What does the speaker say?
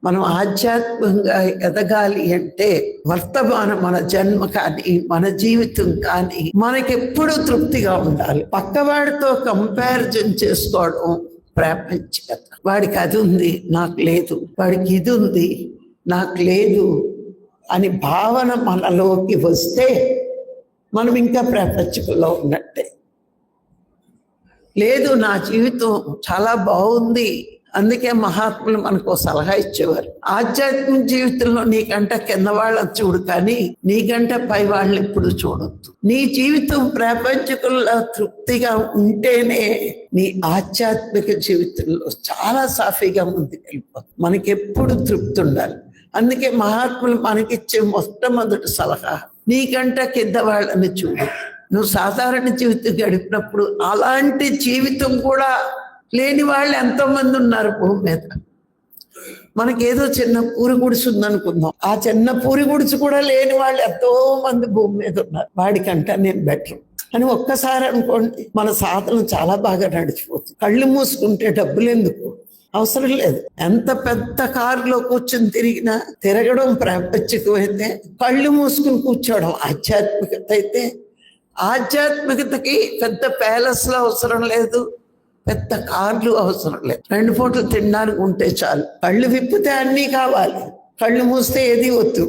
మనం ఆధ్యాత్మికంగా ఎదగాలి అంటే వర్తమానం మన జన్మ కానీ మన జీవితం కానీ మనకెప్పుడు తృప్తిగా ఉండాలి. పక్కవాడితో కంపారిజన్ చేసుకోవడం ప్రాపంచికత. వాడికి అది ఉంది నాకు లేదు, వాడికి ఇది ఉంది నాకు లేదు అని భావన మనలోకి వస్తే మనం ఇంకా ప్రాపంచికల్లో ఉన్నట్టే. లేదు, నా జీవితం చాలా బాగుంది, అందుకే మహాత్ములు మనకు సలహా ఇచ్చేవారు, ఆధ్యాత్మిక జీవితంలో నీకంట కింద వాళ్ళని చూడు కానీ నీకంట పై వాళ్ళని ఎప్పుడు చూడొద్దు. నీ జీవితం ప్రాపంచికుల్లో తృప్తిగా ఉంటేనే నీ ఆధ్యాత్మిక జీవితంలో చాలా సాఫీగా ముందుకెళ్ళిపోతుంది. మనకెప్పుడు తృప్తి ఉండాలి. అందుకే మహాత్ములు మనకిచ్చే మొట్టమొదటి సలహా, నీకంట కింద వాళ్ళని చూడు. నువ్వు సాధారణ జీవితం గడిపినప్పుడు అలాంటి జీవితం కూడా లేని వాళ్ళు ఎంతో మంది ఉన్నారు భూమి మీద. మనకేదో చిన్న పూరి గుడిసు ఉందనుకుందాం, ఆ చిన్న పూరి గుడిసు కూడా లేని వాళ్ళు ఎంతో మంది భూమి మీద ఉన్నారు. వాడికంట నేను బెటర్ అని ఒక్కసారి అనుకోండి, మన సాధన చాలా బాగా నడిచిపోతుంది. కళ్ళు మూసుకుంటే డబ్బులు ఎందుకు అవసరం లేదు. ఎంత పెద్ద కారులో కూర్చుని తిరగడం ప్రాపంచికమైతే, కళ్ళు మూసుకుని కూర్చోవడం ఆధ్యాత్మికత అయితే, ఆధ్యాత్మికతకి పెద్ద ప్యాలెస్లో అవసరం లేదు, పెద్ద కార్లు అవసరం లేదు. 2 పూటలు తినడానికి ఉంటే చాలు. కళ్ళు విప్పితే అన్నీ కావాలి, కళ్ళు మూస్తే ఏది వద్దు.